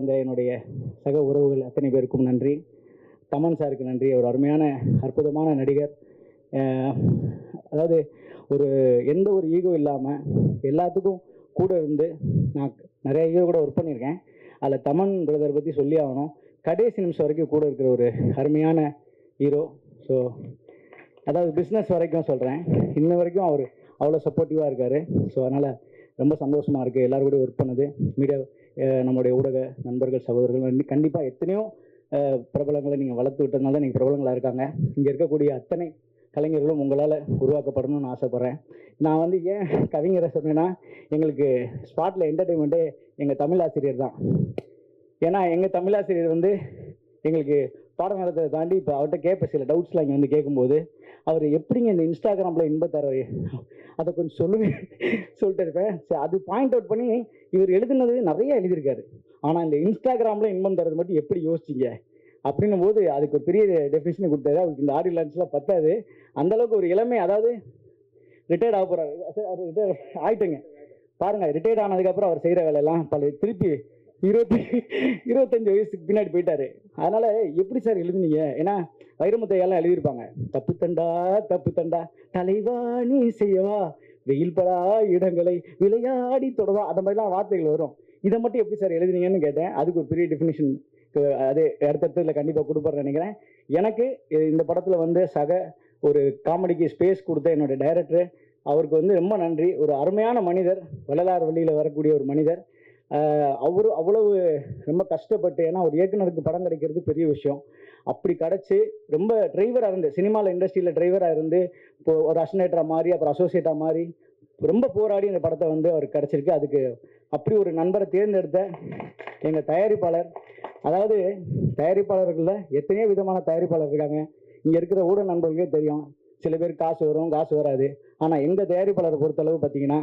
வந்த என்னுடைய சக உறவுகள் அத்தனை பேருக்கும் நன்றி. தமன் சாருக்கு நன்றி. ஒரு அருமையான அற்புதமான நடிகர். அதாவது ஒரு எந்த ஒரு ஈகோ இல்லாமல் எல்லாத்துக்கும் கூட இருந்து, நான் நிறைய ஈகோ கூட ஒர்க் பண்ணியிருக்கேன். அதில் தமன் பிரதர் பற்றி சொல்லி ஆகணும். கடைசி நிமிஷம் வரைக்கும் கூட இருக்கிற ஒரு அருமையான ஹீரோ. ஸோ அதாவது பிஸ்னஸ் வரைக்கும் சொல்கிறேன், இன்ன வரைக்கும் அவர் அவ்வளோ சப்போர்ட்டிவாக இருக்கார். ஸோ அதனால் ரொம்ப சந்தோஷமாக இருக்குது எல்லோரும் கூட ஒர்க் பண்ணது. மீடியா நம்மளுடைய ஊடக நண்பர்கள் சகோதரர்கள் கண்டிப்பாக எத்தனையோ பிரபலங்களை நீங்கள் வளர்த்து விட்டதுனால நீங்கள் பிரபலங்களாக இருக்காங்க. இங்கே இருக்கக்கூடிய அத்தனை கலைஞர்களும் உங்களால் உருவாக்கப்படணும்னு ஆசைப்பட்றேன். நான் ஏன் கவிஞரை சொன்னேன்னா, எங்களுக்கு ஸ்பாட்டில் என்டர்டெயின்மெண்ட்டே எங்கள் தமிழ் ஆசிரியர் தான். ஏன்னா எங்கள் தமிழ் ஆசிரியர் எங்களுக்கு பாடம் நடத்ததை தாண்டி இப்போ அவர்கிட்ட கேட்ப சில டவுட்ஸ்லாம் இங்கே கேட்கும்போது, அவர் எப்படிங்க இந்த இன்ஸ்டாகிராமில் இன்பத்தர அதை கொஞ்சம் சொல்லிட்டு இருப்பேன். சரி, அது பாயிண்ட் அவுட் பண்ணி இவர் எழுதுனது நிறைய எழுதியிருக்காரு. ஆனால் இந்த இன்ஸ்டாகிராமில் இன்பம் தரது மட்டும் எப்படி யோசிச்சிங்க அப்படின்னும் போது அதுக்கு ஒரு பெரிய டெஃபினிஷனை கொடுத்தாரு. அவருக்கு இந்த ஆடியோ லான்ச்லாம் பத்தாது. அந்தளவுக்கு ஒரு இளமை, அதாவது ரிட்டையர்ட் ஆக போகிறாரு. ரிட்டையர் ஆகிட்டுங்க பாருங்கள். ரிட்டையர்ட் ஆனதுக்கப்புறம் அவர் செய்கிற வேலையெல்லாம் திருப்பி 25 வயசுக்கு பின்னாடி போயிட்டாரு. அதனால் எப்படி சார் எழுதுனீங்க? ஏன்னா வைரமுத்தையெல்லாம் எழுதியிருப்பாங்க, தப்பு தண்டா தலைவா நீ செய்யவா, வெயில் படா இடங்களை விளையாடி தொடவா, அந்த மாதிரிலாம் வார்த்தைகள் வரும். இதை மட்டும் எப்படி சார் எழுதுனீங்கன்னு கேட்டேன். அதுக்கு ஒரு பெரிய டெஃபினிஷன் அது அடுத்தடுத்துல கண்டிப்பாக கொடுப்பாருன்னு நினைக்கிறேன். எனக்கு இந்த படத்தில் சக ஒரு காமெடிக்கு ஸ்பேஸ் கொடுத்த என்னோட டைரக்டர், அவருக்கு ரொம்ப நன்றி. ஒரு அருமையான மனிதர், வள்ளலார் வழியில் வரக்கூடிய ஒரு மனிதர். அவரு அவ்வளவு ரொம்ப கஷ்டப்பட்டு, ஏன்னா ஒரு இயக்குனருக்கு படம் கிடைக்கிறது பெரிய விஷயம். அப்படி கிடச்சி ரொம்ப டிரைவராக இருந்து, சினிமாவில் இண்டஸ்ட்ரியில் டிரைவராக இருந்து, இப்போ ஒரு அசிஸ்டன்டாக மாறி அப்புறம் அசோசியேட்டாக மாறி ரொம்ப போராடி இந்த படத்தை அவருக்கு கிடச்சிருக்கு. அதுக்கு அப்படி ஒரு நண்பரை தேர்ந்தெடுத்த எங்கள் தயாரிப்பாளர். அதாவது தயாரிப்பாளர்களில் எத்தனையோ விதமான தயாரிப்பாளர் இருக்காங்க. இங்கே இருக்கிற ஊடக நண்பர்களுக்கே தெரியும், சில பேர் காசு வரும் காசு வராது. ஆனால் எங்கள் தயாரிப்பாளரை பொறுத்தளவு பார்த்தீங்கன்னா,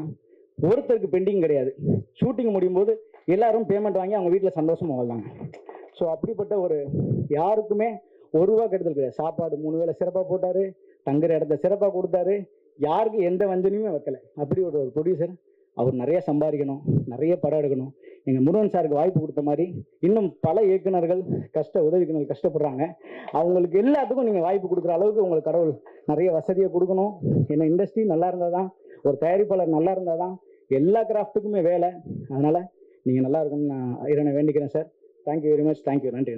ஒருத்தருக்கு பெண்டிங் கிடையாது. ஷூட்டிங் முடியும் போது எல்லாரும் பேமெண்ட் வாங்கி அவங்க வீட்டில் சந்தோஷமாக வாழ்ந்தாங்க. ஸோ அப்படிப்பட்ட ஒரு யாருக்குமே ஒரு ரூபா கெடுதல் கிடையாது. சாப்பாடு 3 வேளை சிறப்பாக போட்டார், தங்குற இடத்த சிறப்பாக கொடுத்தாரு, யாருக்கு எந்த வஞ்சனையுமே வைக்கலை. அப்படி ஒரு ப்ரொடியூசர். அவர் நிறைய சம்பாதிக்கணும், நிறைய படம் எடுக்கணும். எங்கள் முருகன் சாருக்கு வாய்ப்பு கொடுத்த மாதிரி இன்னும் பல இயக்குநர்கள் உதவிக்குனர்கள் கஷ்டப்படுறாங்க. அவங்களுக்கு எல்லாத்துக்கும் நீங்கள் வாய்ப்பு கொடுக்குற அளவுக்கு உங்களுக்கு கடவுள் நிறைய வசதியை கொடுக்கணும். ஏன்னா இண்டஸ்ட்ரி நல்லா இருந்தால் தான், ஒரு தயாரிப்பாளர் நல்லா இருந்தால் தான் எல்லா கிராஃப்ட்டுக்குமே வேலை. அதனால் நீங்கள் நல்லா இருக்கணும்னு நான் இறைவனை வேண்டிக்கிறேன் sir. Thank you very much. Thank you. நன்றி.